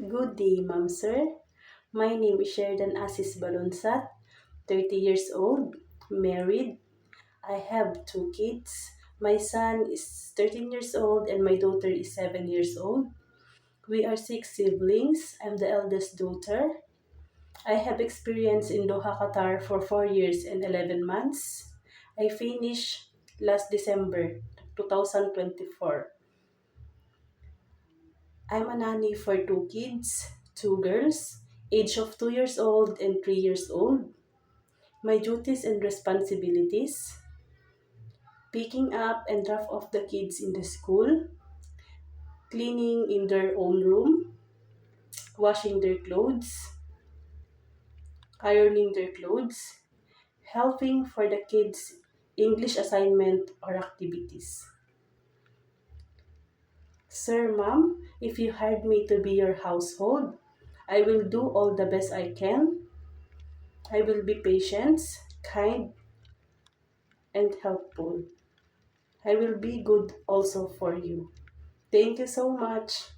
Good day, Ma'am Sir. My name is Sheridan Asis Balonsat, 30 years old, married. I have two kids. My son is 13 years old and my daughter is 7 years old. We are six siblings. I'm the eldest daughter. I have experience in Doha, Qatar for 4 years and 11 months. I finished last December 2024. I'm a nanny for two kids, two girls, age of 2 years old and 3 years old. My duties and responsibilities: picking up and drop off the kids in the school, cleaning in their own room, washing their clothes, ironing their clothes, helping for the kids' English assignment or activities. Sir, Ma'am, if you hired me to be your household, I will do all the best I can. I will be patient, kind, and helpful. I will be good also for you. Thank you so much.